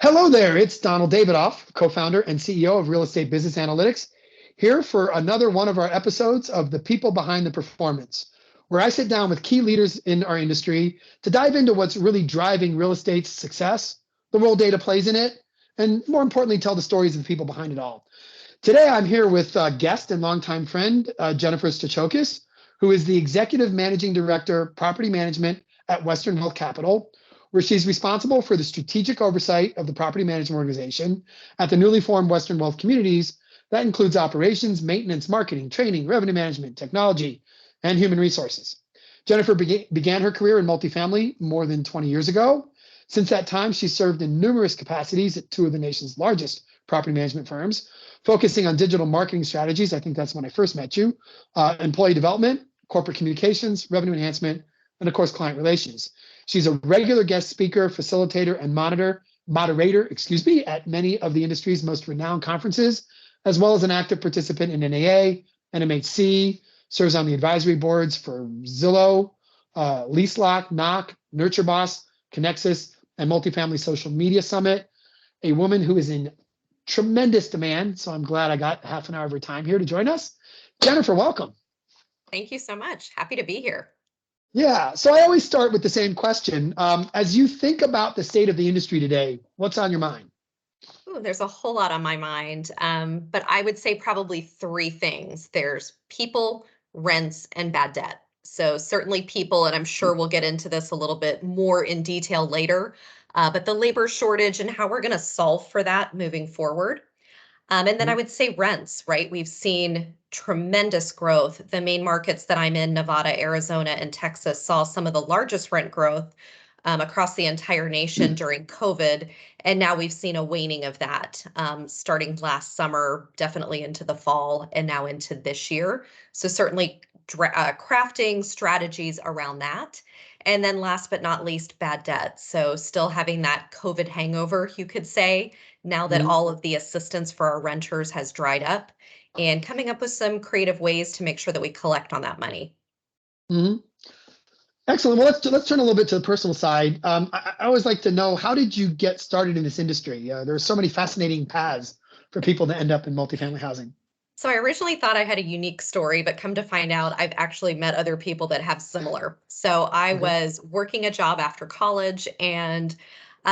Hello there, it's Donald Davidoff, co-founder and CEO of Real Estate Business Analytics, here for another one of our episodes of The People Behind the Performance, where I sit down with key leaders in our industry to dive into what's really driving real estate's success, the role data plays in it, and more importantly, tell the stories of the people behind it all. Today, I'm here with guest and longtime friend, Jennifer Staciokas, who is the Executive Managing Director, Property Management at Western Health Capital, where she's responsible for the strategic oversight of the property management organization at the newly formed Western Wealth Communities. That includes operations, maintenance, marketing, training, revenue management, technology, and human resources. Jennifer began her career in multifamily more than 20 years ago. Since that time, she's served in numerous capacities at two of the nation's largest property management firms, focusing on digital marketing strategies. I think that's when I first met you, employee development, corporate communications, revenue enhancement, and of course, client relations. She's a regular guest speaker, facilitator, and moderator, at many of the industry's most renowned conferences, as well as an active participant in NAA, NMHC, serves on the advisory boards for Zillow, LeaseLock, Knock, Nurture Boss, Connexus, and Multifamily Social Media Summit. A woman who is in tremendous demand, so I'm glad I got half an hour of her time here to join us. Jennifer, welcome. Thank you so much. Happy to be here. Yeah, so I always start with the same question. As you think about the state of the industry today, what's on your mind? Ooh, there's a whole lot on my mind, but I would say probably three things. There's people, rents, and bad debt. So certainly people, and I'm sure we'll get into this a little bit more in detail later, but the labor shortage and how we're going to solve for that moving forward. And then I would say rents, right? We've seen tremendous growth. The main markets that I'm in, Nevada, Arizona, and Texas, saw some of the largest rent growth across the entire nation during COVID. And now we've seen a waning of that starting last summer, definitely into the fall, and now into this year. So certainly crafting strategies around that. And then last but not least, bad debt. So still having that COVID hangover, you could say, now that all of the assistance for our renters has dried up, and coming up with some creative ways to make sure that we collect on that money. Mm-hmm. Excellent. Well, let's turn a little bit to the personal side. I always like to know, how did you get started in this industry? There are so many fascinating paths for people to end up in multifamily housing. So I originally thought I had a unique story, but come to find out, I've actually met other people that have similar. So I was working a job after college and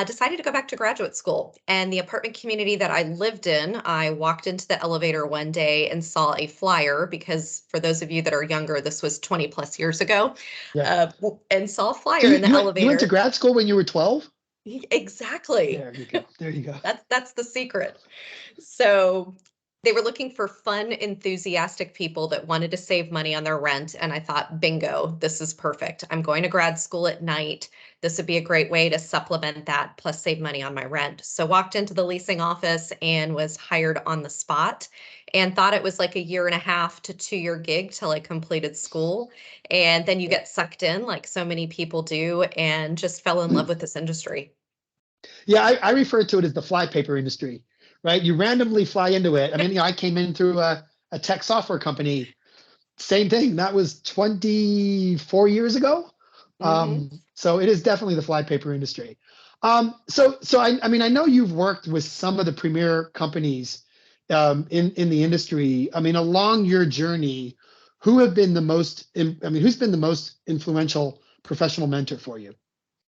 decided to go back to graduate school. And the apartment community that I lived in, I walked into the elevator one day and saw a flyer, because for those of you that are younger, this was 20 plus years ago, Yeah. and saw a flyer So in the you elevator. went to grad school when you were 12? Exactly. There you go. There you go. That's the secret. So they were looking for fun, enthusiastic people that wanted to save money on their rent. And I thought, bingo, this is perfect. I'm going to grad school at night. This would be a great way to supplement that plus save money on my rent. So walked into the leasing office and was hired on the spot, and thought it was like a 1.5 to 2 year gig till I completed school. And then you get sucked in like so many people do, and just fell in love with this industry. Yeah, I refer to it as the flypaper industry, right? You randomly fly into it. I mean, I came in through a tech software company. Same thing. That was 24 years ago. So it is definitely the flypaper industry. I mean, I know you've worked with some of the premier companies in the industry. I mean, along your journey, who's been the most influential professional mentor for you?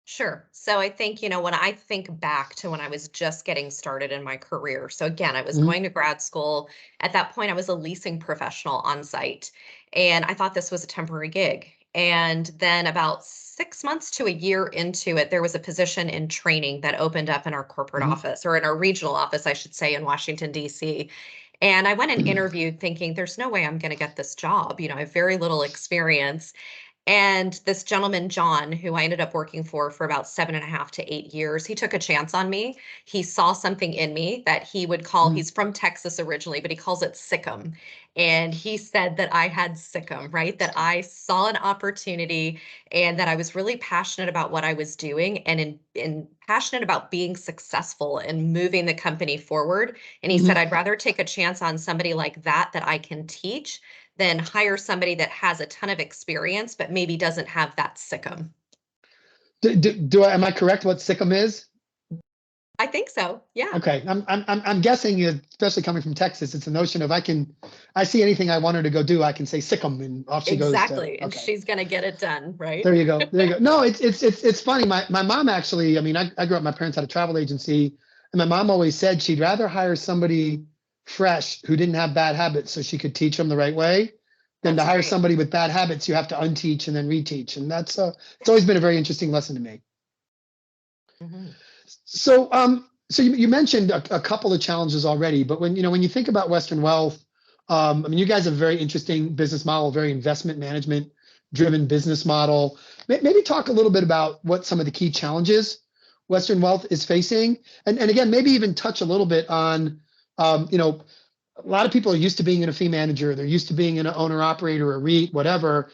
Sure. So I think, when I think back to when I was just getting started in my career. So again, I was going to grad school. At that point, I was a leasing professional on site, and I thought this was a temporary gig. And then about 6 months to a year into it, there was a position in training that opened up in our corporate office, or in our regional office, I should say, in Washington, D.C. And I went and interviewed thinking, there's no way I'm going to get this job. I have very little experience. And this gentleman, John, who I ended up working for about 7.5 to 8 years, he took a chance on me. He saw something in me that he would call, he's from Texas originally, but he calls it sickum. And he said that I had sickum, right? That I saw an opportunity, and that I was really passionate about what I was doing, and passionate about being successful and moving the company forward. And he said, I'd rather take a chance on somebody like that I can teach, than hire somebody that has a ton of experience, but maybe doesn't have that sickum. Am I correct what sickum is? I think so. Yeah. Okay, I'm guessing, especially coming from Texas, it's a notion of I see anything I want her to go do, I can say sick 'em, and off she goes to. Exactly. And Okay, she's going to get it done, right? there you go, there you go. No, it's funny. My mom actually, I mean, I grew up. My parents had a travel agency, and my mom always said she'd rather hire somebody fresh who didn't have bad habits, so she could teach them the right way, than to That's hire great. somebody with bad habits you have to unteach and then reteach. And that's it's always been a very interesting lesson to me. Mhm. So you mentioned a couple of challenges already, but when you think about Western Wealth, I mean, you guys have a very interesting business model, very investment management driven business model. Maybe talk a little bit about what some of the key challenges Western Wealth is facing, and again, maybe even touch a little bit on, a lot of people are used to being in a fee manager, they're used to being an owner operator, a REIT, whatever.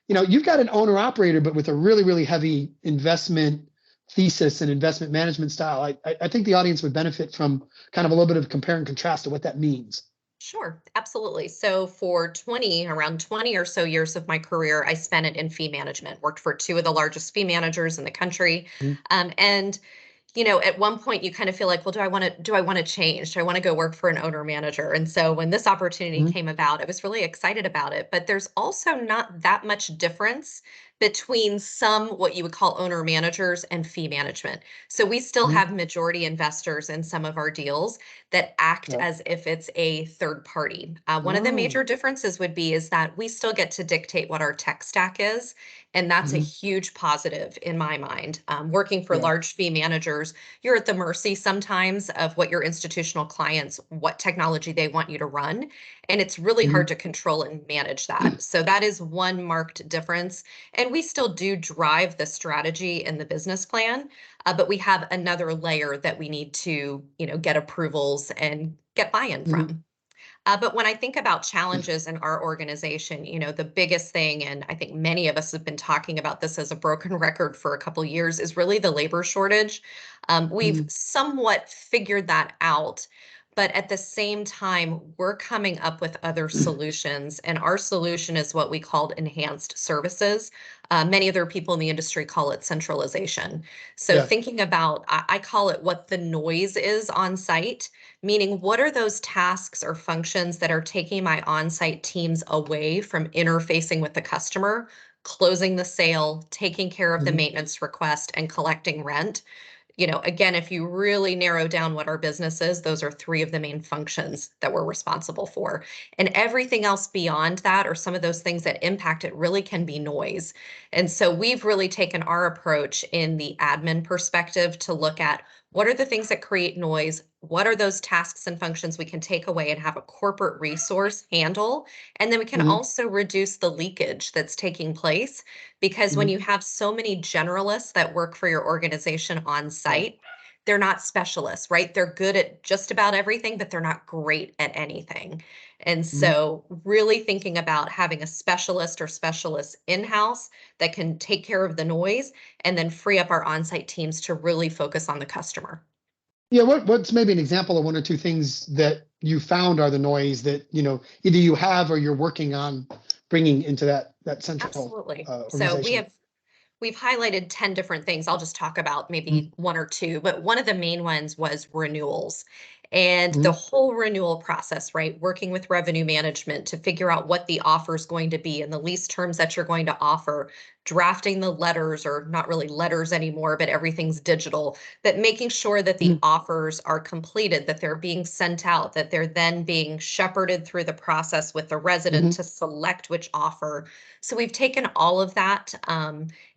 You've got an owner operator, but with a really, really heavy investment thesis and investment management style. I think the audience would benefit from kind of a little bit of compare and contrast to what that means. Sure, absolutely. So for around 20 or so years of my career, I spent it in fee management, worked for two of the largest fee managers in the country. Mhm. And at one point you kind of feel like, well, do I want to change? Do I want to go work for an owner manager? And so when this opportunity Mhm. came about, I was really excited about it. But there's also not that much difference between some what you would call owner managers and fee management. So we still Mhm. have majority investors in some of our deals that act Yeah. as if it's a third party. One of the Oh. major differences would be is that we still get to dictate what our tech stack is, and that's a Mhm. huge positive in my mind. Working for Yeah. large fee managers, you're at the mercy sometimes of what your institutional clients, what technology they want you to run. And it's really hard Mhm. to control and manage that. So that is one marked difference. And we still do drive the strategy and the business plan, but we have another layer that we need to, get approvals and get buy-in Mhm. from. But when I think about challenges in our organization, the biggest thing, and I think many of us have been talking about this as a broken record for a couple years, is really the labor shortage. We've Mhm. somewhat figured that out. But at the same time, we're coming up with other solutions. And our solution is what we called enhanced services. Many other people in the industry call it centralization. So, Yeah. thinking about, I call it what the noise is on site, meaning what are those tasks or functions that are taking my on-site teams away from interfacing with the customer, closing the sale, taking care of the Mhm. maintenance request, and collecting rent. Again, if you really narrow down what our business is, those are three of the main functions that we're responsible for. And everything else beyond that, or some of those things that impact it, really can be noise. And so we've really taken our approach in the admin perspective to look at what are the things that create noise? What are those tasks and functions we can take away and have a corporate resource handle? And then we can Mhm. also reduce the leakage that's taking place, because when Mhm. you have so many generalists that work for your organization on Yeah. site, they're not specialists, right? They're good at just about everything, but they're not great at anything. And Mhm. so, really thinking about having a specialist or specialists in house that can take care of the noise and then free up our on site teams to really focus on the customer. Yeah. What's maybe an example of one or two things that you found are the noise that either you have or you're working on bringing into that central Absolutely. So, organization. we've highlighted 10 different things. I'll just talk about maybe Mhm. one or two, but one of the main ones was renewals. And the Mhm. whole renewal process, right? Working with revenue management to figure out what the offer is going to be and the lease terms that you're going to offer, drafting the letters, or not really letters anymore, but everything's digital, but making sure that the Mhm. offers are completed, that they're being sent out, that they're then being shepherded through the process with the resident Mhm. to select which offer. So we've taken all of that.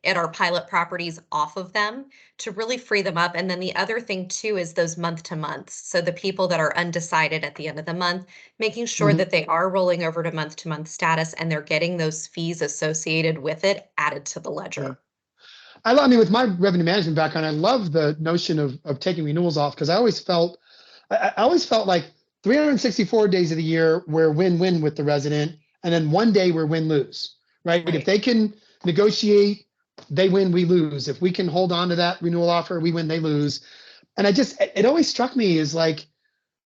At our pilot properties off of them to really free them up. And then the other thing too is those month to months. So the people that are undecided at the end of the month, making sure Mhm. that they are rolling over to month status and they're getting those fees associated with it added to the Yeah. ledger. I mean, with my revenue management background, I love the notion of taking renewals off, because I always felt like 364 days of the year we're win-win with the resident, and then one day we're win-lose, right? If Right. they can negotiate, they win, we lose. If we can hold on to that renewal offer, we win, they lose. And it always struck me as like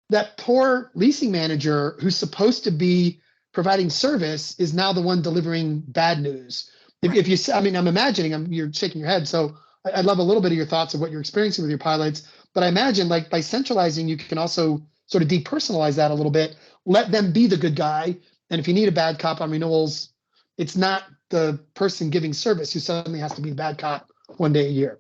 that poor leasing manager who's supposed to be providing service is now the one delivering bad news. If Right. you, I mean, I'm imagining, you're shaking your head. So I'd love a little bit of your thoughts of what you're experiencing with your pilots. But I imagine like by centralizing, you can also sort of depersonalize that a little bit, let them be the good guy. And if you need a bad cop on renewals, it's not the person giving service who suddenly has to be the bad cop one day a year.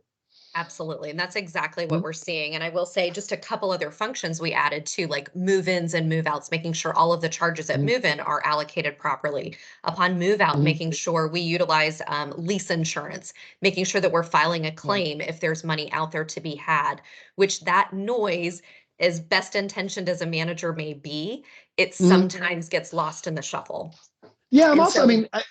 Absolutely. And that's exactly what Mhm. we're seeing. And I will say just a couple other functions we added to, like move-ins and move-outs, making sure all of the charges at Mhm. move-in are allocated properly. Upon move-out, Mhm. making sure we utilize lease insurance, making sure that we're filing a Yeah. claim if there's money out there to be had, which that noise, as best intentioned as a manager may be, it Mhm. sometimes gets lost in the shuffle. Yeah, I'm And also, I so mean, I,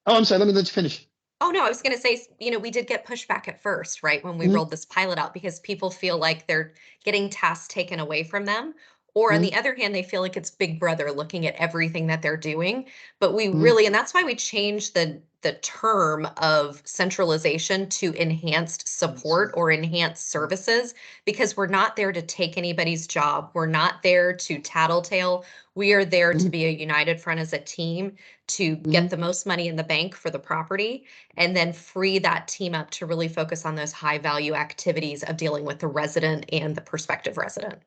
oh, I'm sorry, let me let you finish. Oh, no, I was gonna say, we did get pushback at first, right, when we Mhm. rolled this pilot out because people feel like they're getting tasks taken away from them. Or on Mhm. the other hand, they feel like it's Big Brother looking at everything that they're doing. But we Mhm. really, and that's why we changed the term of centralization to enhanced support Understood. or enhanced Yeah. services, because we're not there to take anybody's job. We're not there to tattletale. We are there to Mhm. be a united front as a team to get Mhm. the most money in the bank for the property and then free that team up to really focus on those high value activities of dealing with the resident and the prospective resident.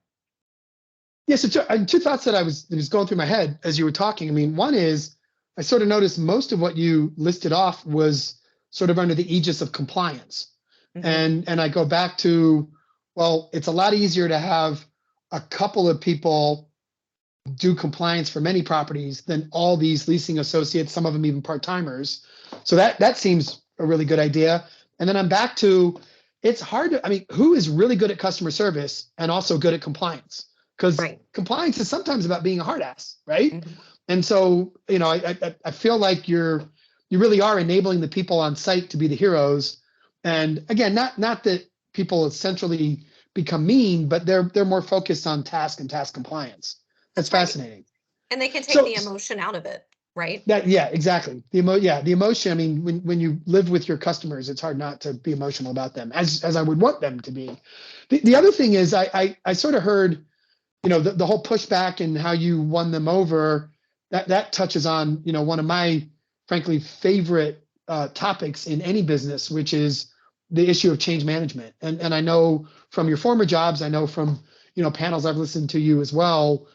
Yeah, so two thoughts that was going through my head as you were talking. I mean, one is I sort of noticed most of what you listed off was sort of under the aegis of compliance. Mhm. And I go back to, well, it's a lot easier to have a couple of people do compliance for many properties than all these leasing associates, some of them even part-timers. So that seems a really good idea. And then I'm back to, it's hard to, I mean, who is really good at customer service and also good at compliance? Because Right. compliance is sometimes about being a hard ass, right? Mhm. And so, I feel like you really are enabling the people on site to be the heroes. And again, not that people essentially become mean, but they're more focused on task and task compliance. That's That's right. fascinating. And they can take So the emotion out of it, right? that, yeah, exactly. The emotion. I mean, when you live with your customers, it's hard not to be emotional about them, as I would want them to be. The other thing is, I sort of heard, the whole pushback and how you won them over. That touches on, one of my frankly favorite topics in any business, which is the issue of change management. And I know from your former jobs, I know from panels I've listened to you as well.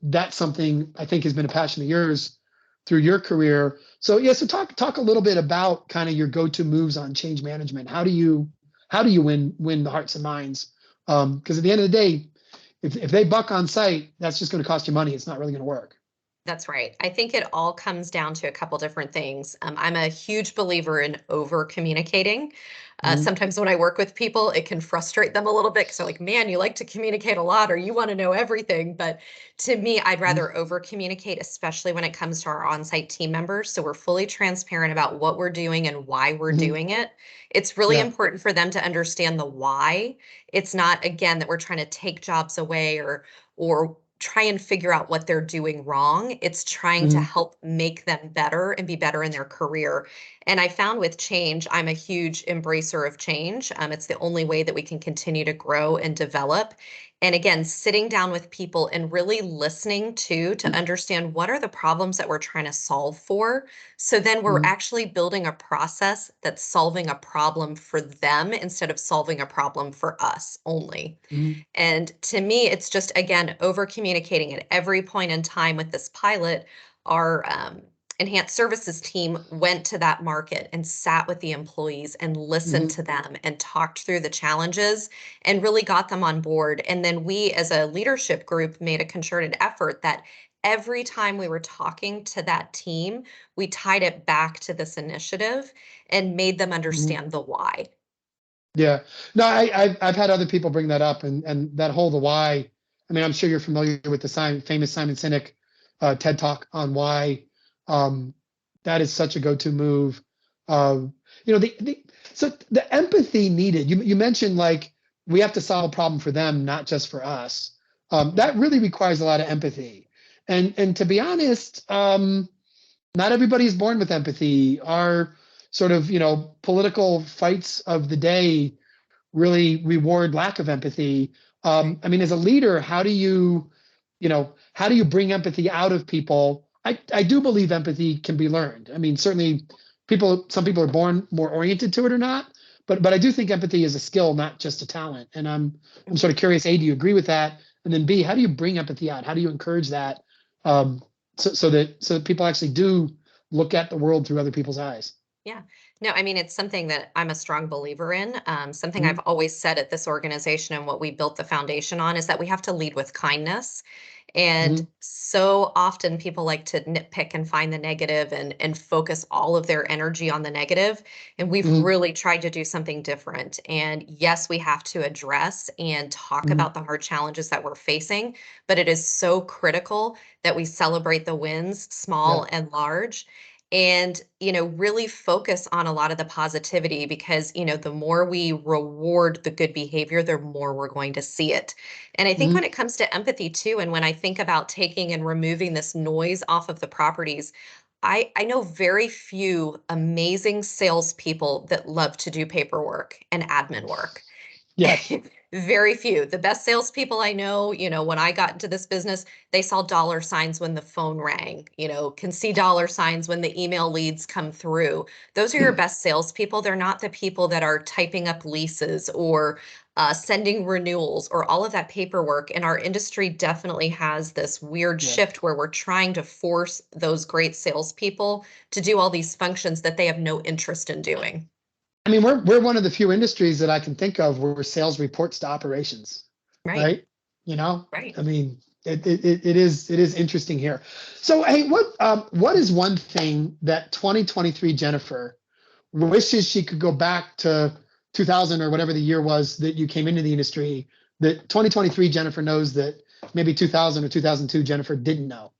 That's something I think has been a passion of yours through your career. So yeah, so talk a little bit about kind of your go-to moves on change management. How do you win the hearts and minds? Because at the end of the day, if they buck on site, that's just going to cost you money. It's not really going to work. That's right. I think it all comes down to a couple different things. I'm a huge believer in over communicating. Mhm. Sometimes when I work with people, it can frustrate them a little bit because they're like, man, you like to communicate a lot or you want to know everything. But to me, I'd Mhm. rather over communicate, especially when it comes to our on site team members. So we're fully transparent about what we're doing and why we're Mhm. doing it. It's really Yeah. important for them to understand the why. It's not, again, that we're trying to take jobs away or try and figure out what they're doing wrong. It's trying to Mhm. help make them better and be better in their career. And I found with change, I'm a huge embracer of change. It's the only way that we can continue to grow and develop. And again, sitting down with people and really listening to understand what are the problems that we're trying to solve for. So then we're Mhm. actually building a process that's solving a problem for them instead of solving a problem for us only. Mhm. And to me, it's just, again, over communicating at every point in time with this pilot. Our enhanced services team went to that market and sat with the employees and listened Mhm. to them and talked through the challenges and really got them on board. And then we, as a leadership group, made a concerted effort that every time we were talking to that team, we tied it back to this initiative and made them Mhm. understand the why. Yeah. No, I've had other people bring that up, and that whole the why. I mean, I'm sure you're familiar with the famous Simon Sinek TED Talk on why. Um, that is such a go-to move. Uh, so the empathy needed. You mentioned like we have to solve a problem for them, not just for us. That really requires a lot of empathy. And to be honest, not everybody is born with empathy. Our sort of political fights of the day really reward lack of empathy. Right. I mean, as a leader, how do you bring empathy out of people? I do believe empathy can be learned. I mean, certainly some people are born more oriented to it or not. but I do think empathy is a skill, not just a talent. And I'm sort of curious, A, do you agree with that? And then B, how do you bring empathy out? How do you encourage that? Um, so that people actually do look at the world through other people's eyes. Yeah. No, I mean, it's something that I'm a strong believer in. Something I've Mhm, always said at this organization and what we built the foundation on is that we have to lead with kindness. And mhm, so often people like to nitpick and find the negative and focus all of their energy on the negative. And we've mhm, really tried to do something different. And yes, we have to address and talk mhm. about the hard challenges that we're facing, but it is so critical that we celebrate the wins, Yeah. small and large, and really focus on a lot of the positivity, because the more we reward the good behavior, the more we're going to see it. And I think when Mhm. it comes to empathy too, and when I think about taking and removing this noise off of the properties, I know very few amazing salespeople that love to do paperwork and admin work. Yes. Very few. The best salespeople I know, when I got into this business, they saw dollar signs when the phone rang, can see dollar signs when the email leads come through. Those are your best salespeople. They're not the people that are typing up leases or sending renewals or all of that paperwork. And our industry definitely has this weird Yeah. shift where we're trying to force those great salespeople to do all these functions that they have no interest in doing. I mean, we're one of the few industries that I can think of where sales reports to operations, Right. right? You know, Right. I mean, it is interesting here. So, hey, what is one thing that 2023 Jennifer wishes she could go back to 2000 or whatever the year was that you came into the industry, that 2023 Jennifer knows that maybe 2000 or 2002 Jennifer didn't know?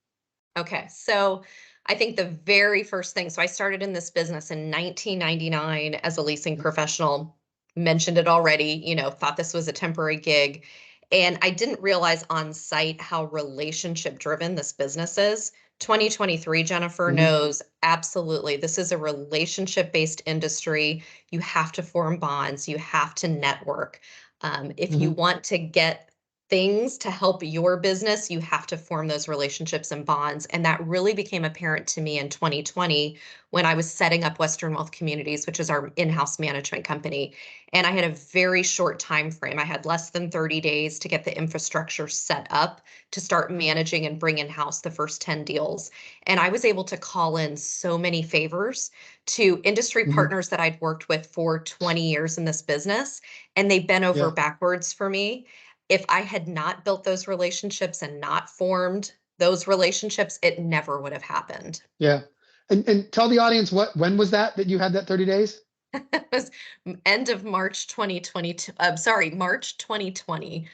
Okay, so I think the very first thing, so I started in this business in 1999 as a leasing professional, mentioned it already, thought this was a temporary gig. And I didn't realize on site how relationship driven this business is. 2023, Jennifer Mhm, knows absolutely this is a relationship based industry. You have to form bonds, you have to network. If you mhm, want to get things to help your business, you have to form those relationships and bonds. And that really became apparent to me in 2020 when I was setting up Western Wealth Communities, which is our in-house management company. And I had a very short time frame. I had less than 30 days to get the infrastructure set up to start managing and bring in-house the first 10 deals. And I was able to call in so many favors to industry mhm. partners that I'd worked with for 20 years in this business, and they bent over Yeah, backwards for me. If I had not built those relationships and not formed those relationships, it never would have happened. yeah. And tell the audience when was that you had that 30 days? It was end of March 2022. I'm sorry, March 2020.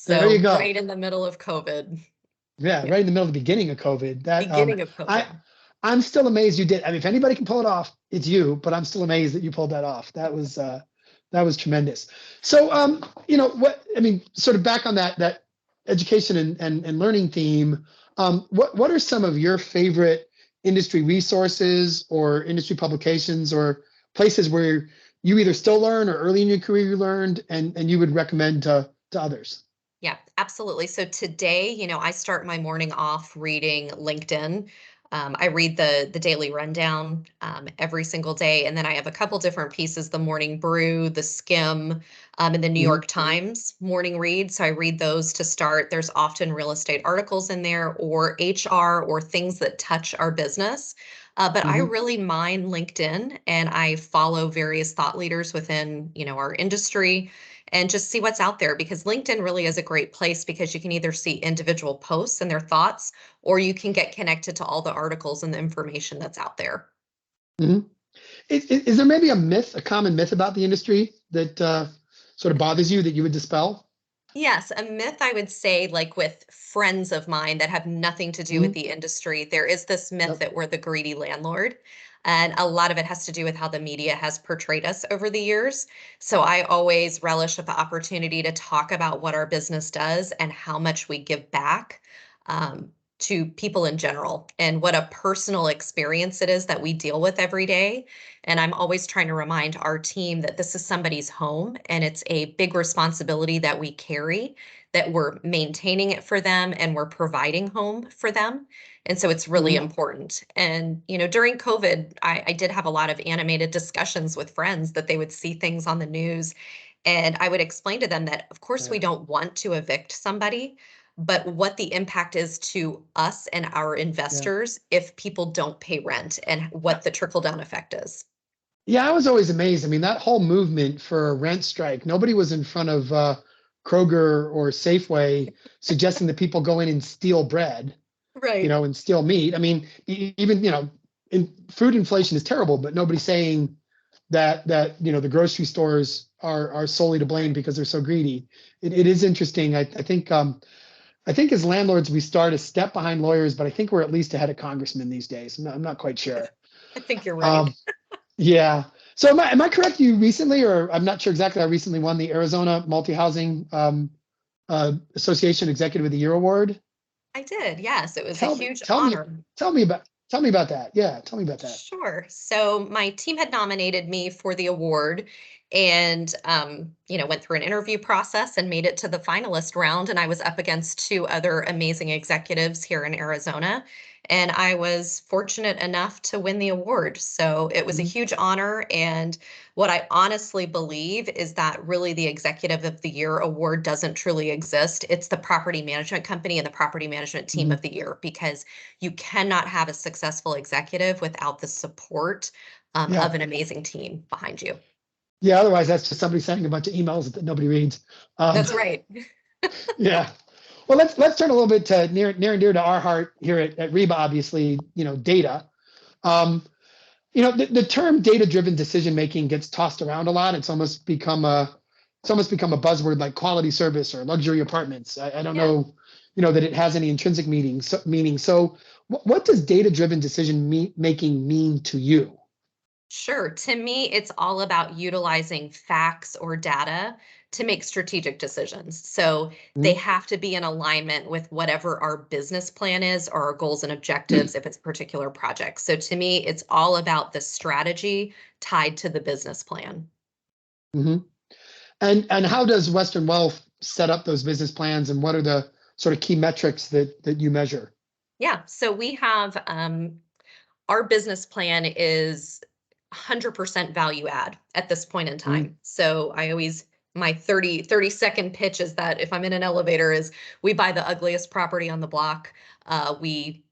There you So go. right in the middle of COVID. Yeah, Yeah, right in the middle of the beginning of COVID. That beginning of I COVID. I'm still amazed you did. I mean, if anybody can pull it off, it's you, but I'm still amazed that you pulled that off. That was tremendous. So what I mean, sort of back on that education and learning theme, what are some of your favorite industry resources or industry publications or places where you either still learn or early in your career you learned and you would recommend to others? Yeah, absolutely. So today, I start my morning off reading LinkedIn. I read the daily rundown every single day, and then I have a couple different pieces: the Morning Brew, the Skim, and the New Hmm. York Times morning read. So I read those to start. There's often real estate articles in there, or HR, or things that touch our business. But I Hmm. really mine LinkedIn, and I follow various thought leaders within, our industry, and just see what's out there, because LinkedIn really is a great place because you can either see individual posts and their thoughts, or you can get connected to all the articles and the information that's out there. Hmm. Is there maybe a myth, a common myth about the industry that sort of bothers you that you would dispel? Yes, a myth I would say, like with friends of mine that have nothing to do with Hmm. the industry, there is this myth Yep. that we're the greedy landlord. And a lot of it has to do with how the media has portrayed us over the years. So I always relish with the opportunity to talk about what our business does and how much we give back to people in general, and what a personal experience it is that we deal with every day. And I'm always trying to remind our team that this is somebody's home and it's a big responsibility that we carry, that we're maintaining it for them and we're providing home for them. And so it's really Mhm. important. And, during COVID, I did have a lot of animated discussions with friends that they would see things on the news. And I would explain to them that, of course, we Yeah. don't want to evict somebody, but what the impact is to us and our Yeah. investors if people don't pay rent and what the trickle down effect is. Yeah, I was always amazed. I mean, that whole movement for a rent strike, nobody was in front of Kroger or Safeway suggesting that people go in and steal bread, Right. and steal meat. I mean, even, food inflation is terrible, but nobody's saying that the grocery stores are solely to blame because they're so greedy. It is interesting. I think as landlords we start a step behind lawyers, but I think we're at least ahead of congressmen these days. I'm not quite sure. I think you're right. Um, yeah. So am I correct? You recently, or I'm not sure exactly, I recently won the Arizona Multi-Housing Association Executive of the Year Award. I did. Yes, it was a Tell me, huge tell me, honor. tell me about that. Yeah, tell me about that. Sure. So my team had nominated me for the award and went through an interview process and made it to the finalist round. And I was up against two other amazing executives here in Arizona. And I was fortunate enough to win the award. So it was a Mhm. huge honor. And what I honestly believe is that really the Executive of the Year award doesn't truly exist. It's the property management company and the property management team Mhm. of the year, because you cannot have a successful executive without the support Yeah. of an amazing team behind you. Yeah. Otherwise, that's just somebody sending a bunch of emails that nobody reads. Um, That's right. yeah. Well, let's turn a little bit to near and dear to our heart here at Reba. Obviously, data. Um, the term data-driven decision making gets tossed around a lot. It's almost become a buzzword like quality service or luxury apartments. I don't Yeah. know, that it has any intrinsic meaning. So, what does data-driven decision making mean to you? Sure. To me, it's all about utilizing facts or data to make strategic decisions. So they Mhm. have to be in alignment with whatever our business plan is or our goals and objectives if it's a particular project. So to me, it's all about the strategy tied to the business plan. Mhm. And how does Western Wealth set up those business plans, and what are the sort of key metrics that you measure? Yeah. So we have our business plan is 100% value add at this point in Mhm. time. So I always, my 30-second pitch is that if I'm in an elevator is we buy the ugliest property on the block. We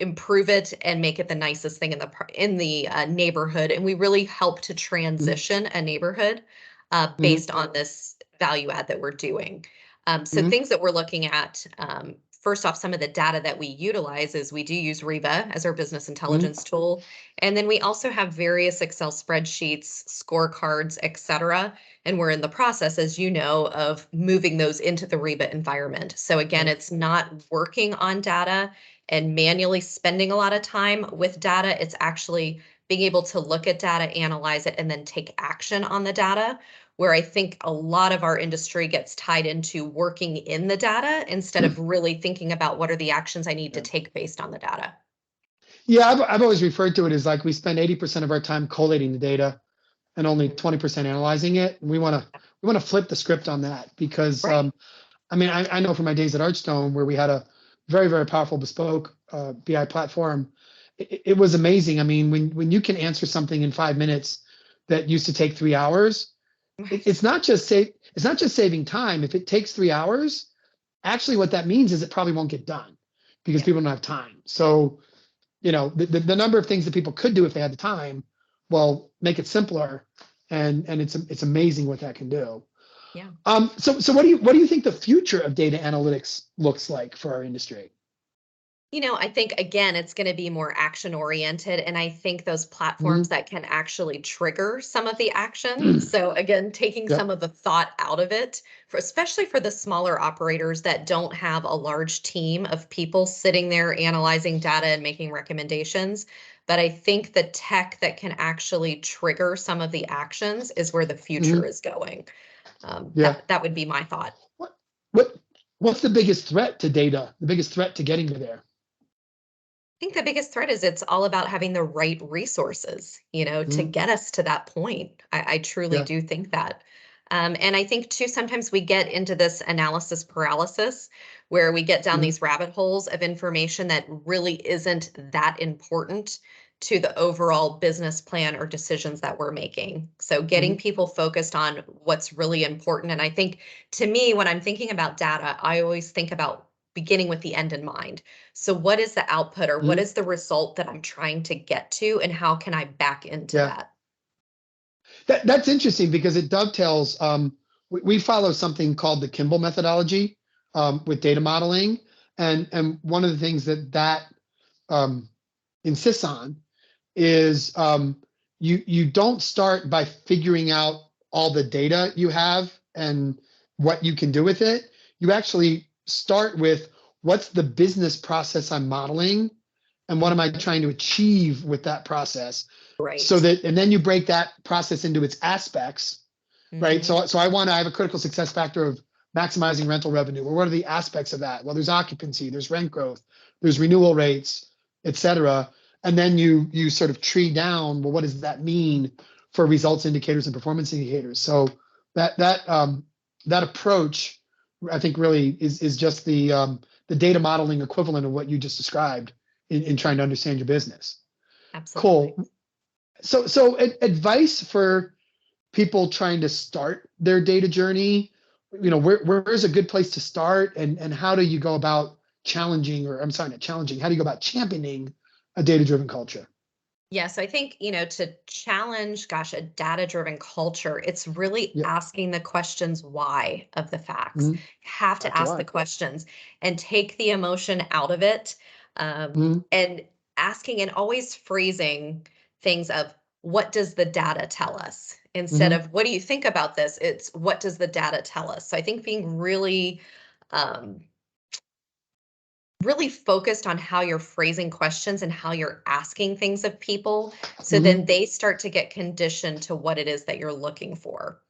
improve it and make it the nicest thing in the neighborhood, and we really help to Mhm. transition a neighborhood Mhm. based on this value add that we're doing. So Mhm. things that we're looking at, first off, some of the data that we utilize is we do use Reva as our business Mhm. intelligence tool, and then we also have various Excel spreadsheets, scorecards, etc. And we're in the process, as you know, of moving those into the Reba environment. So again, Right. it's not working on data and manually spending a lot of time with data. It's actually being able to look at data, analyze it, and then take action on the data, where I think a lot of our industry gets tied into working in the data instead of really thinking about what are the actions I need to Yeah. take based on the data. Yeah, I've always referred to it as like we spend 80% of our time collating the data and only Mhm. 20% analyzing it. And we want to flip the script on that because Right. I mean I know from my days at Archstone where we had a very, very powerful bespoke BI platform. It was amazing. I mean, when you can answer something in 5 minutes that used to take 3 hours, Right. it's not just saving time. If it takes 3 hours, actually what that means is it probably won't get done because Yeah. people don't have time. So the number of things that people could do if they had the time, well, make it simpler, and it's amazing what that can do. Yeah. So what do you think the future of data analytics looks like for our industry? I think again, it's going to be more action oriented. And I think those platforms Mhm. that can actually trigger some of the action. So again, taking some Yep. of the thought out of it, especially for the smaller operators that don't have a large team of people sitting there analyzing data and making recommendations. But I think the tech that can actually trigger some of the actions is where the future Mhm. is going. Yeah. That would be my thought. What what what's the biggest threat to data? The biggest threat to getting to there? I think the biggest threat is it's all about having the right resources, to Mhm. get us to that point. I truly Yeah. do think that. And I think too, sometimes we get into this analysis paralysis where we get down Mhm. these rabbit holes of information that really isn't that important to the overall business plan or decisions that we're making. So getting Mhm. people focused on what's really important. And I think to me, when I'm thinking about data, I always think about beginning with the end in mind. So what is the output or what Mhm. is the result that I'm trying to get to and how can I back into Yeah. that? That's interesting because it dovetails. We follow something called the Kimball methodology with data modeling, and one of the things that um, insists on is you don't start by figuring out all the data you have and what you can do with it. You actually start with what's the business process I'm modeling and what am I Mhm. trying to achieve with that process, so Right. that, and then you break that process into its aspects, right? Hmm. So I have a critical success factor of maximizing rental revenue. Well, what are the aspects of that? Well, there's occupancy, there's rent growth, there's renewal rates, et cetera. And then you sort of tree down, well, what does that mean for results indicators and performance indicators? So that approach, I think, really is just the data modeling equivalent of what you just described in trying to understand your business. Absolutely. Cool. So advice for people trying to start their data journey, where's a good place to start, and how do you go about challenging, or I'm sorry, not challenging, how do you go about championing a data-driven culture? Yes, I think, to challenge, gosh, a data-driven culture, it's really Yeah. asking the questions why of the facts. Mhm. You have to Back to ask the why. questions and take the emotion out of it. Mhm. And asking and always phrasing things of what does the data tell us instead Mhm. of what do you think about this? It's what does the data tell us? So I think being um, really focused on how you're phrasing questions and how you're asking things of people so then Mhm. they start to get conditioned to what it is that you're looking for.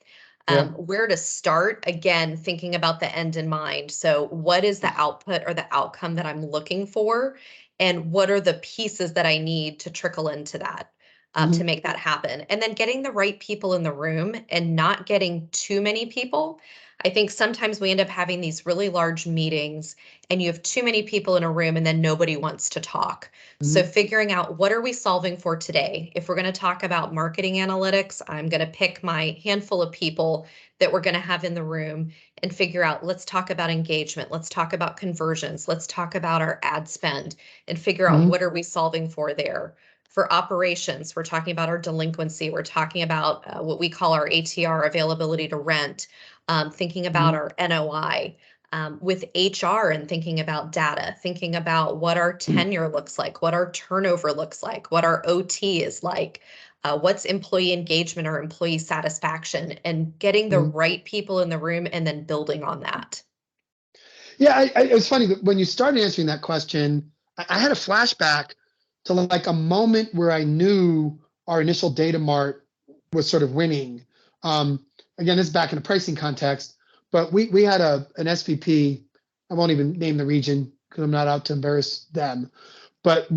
Yeah. Where to start, again, thinking about the end in mind. So what is the output or the outcome that I'm looking for, and what are the pieces that I need to trickle into that, to Mhm. make that happen, and then getting the right people in the room and not getting too many people. I think sometimes we end up having these really large meetings and you have too many people in a room and then nobody wants to talk. So Mhm. figuring out what are we solving for today? If we're going to talk about marketing analytics, I'm going to pick my handful of people that we're going to have in the room and figure out, let's talk about engagement, let's talk about conversions, let's talk about our ad spend and figure out Mhm. what are we solving for there. For operations, we're talking about our delinquency, we're talking about what we call our ATR, availability to rent, thinking about Mhm. our NOI, with HR and thinking about data, thinking about what our tenure looks like, what our turnover looks like, what our OT is like, what's employee engagement or employee satisfaction, and getting the Mhm. right people in the room and then building on that. Yeah, it was funny that when you started answering that question, I had a flashback to like a moment where I knew our initial data mart was sort of winning. Um, Again, this is back in a pricing context, but we had an SVP. I won't even name the region because I'm not out to embarrass them. But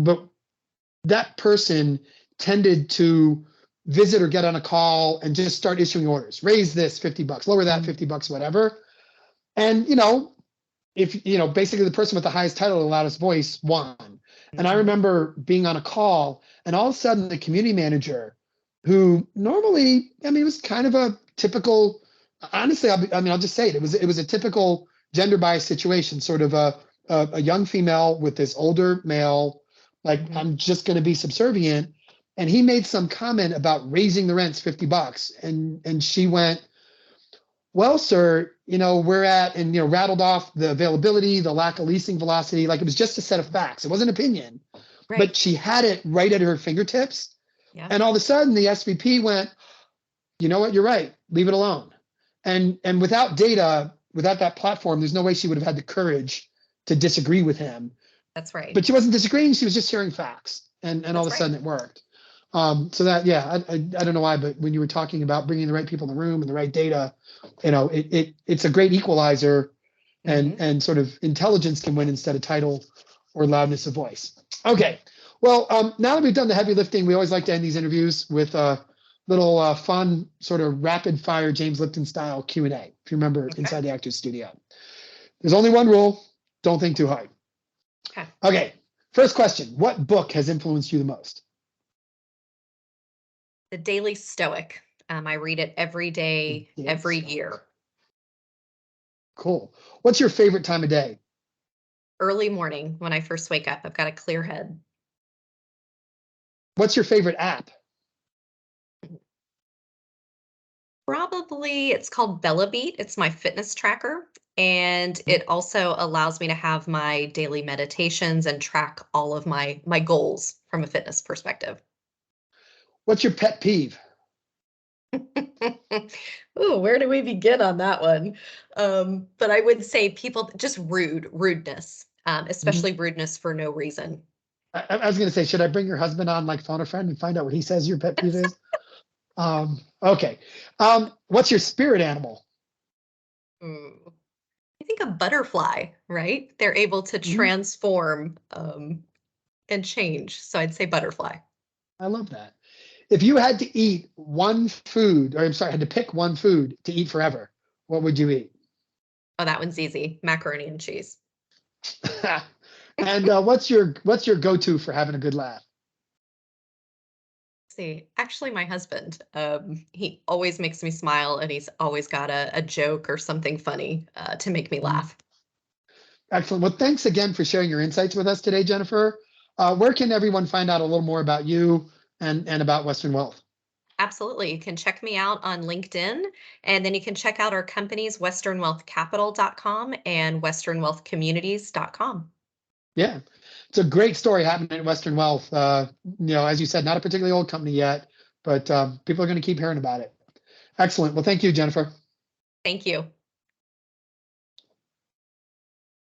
that person tended to visit or get on a call and just start issuing orders. Raise this $50, lower that Mm. $50, whatever. And if basically the person with the highest title, the loudest voice, won. And I Mhm. remember being on a call, and all of a sudden the community manager, who normally, I mean, it was kind of a typical, honestly, I'll just say it. It was a typical gender biased situation, sort of a young female with this older male, like, Mhm. I'm just going to be subservient. And he made some comment about raising the rents $50, and she went, well, sir, we're at, and rattled off the availability, the lack of leasing velocity, like it was just a set of facts. It wasn't opinion, but Right. she had it right at her fingertips. Yeah, And all of a sudden, the SVP went, you know what, you're right, leave it alone. And without data, without that platform, there's no way she would have had the courage to disagree with him. that's right. But she wasn't disagreeing; she was just hearing facts, and all of That's a right. sudden it worked. So that, yeah, I don't know why, but when you were talking about bringing the right people in the room and the right data, it's a great equalizer, and Hmm. and sort of intelligence can win instead of title or loudness of voice. Okay, well, now that we've done the heavy lifting, we always like to end these interviews with little fun sort of rapid fire James Lipton style Q&A, if you remember, Okay. inside the Actors Studio. There's only one rule. Don't think too hard. Okay. Okay. First question. What book has influenced you the most? The Daily Stoic. I read it every day, every year. Cool. What's your favorite time of day? Early morning when I first wake up. I've got a clear head. What's your favorite app? Probably it's called Bella Beat. It's my fitness tracker. And it also allows me to have my daily meditations and track all of my goals from a fitness perspective. What's your pet peeve? Ooh, where do we begin on that one? But I would say people just rudeness, especially rudeness for no reason. I was going to say, should I bring your husband on, like phone a friend, and find out what he says your pet peeve is? Okay. What's your spirit animal? Mm, I think a butterfly, right? They're able to transform and change. So I'd say butterfly. I love that. If you had to eat one food, or I'm sorry, had to pick one food to eat forever, what would you eat? Oh, that one's easy. Macaroni and cheese. And what's your go-to for having a good laugh? See, actually, my husband, he always makes me smile and he's always got a joke or something funny to make me laugh. Excellent. Well, thanks again for sharing your insights with us today, Jennifer. Where can everyone find out a little more about you and about Western Wealth? Absolutely. You can check me out on LinkedIn, and then you can check out our companies, westernwealthcapital.com and westernwealthcommunities.com. Yeah, it's a great story happening at Western Wealth. As you said, not a particularly old company yet, but people are going to keep hearing about it. Excellent. Well, thank you, Jennifer. Thank you.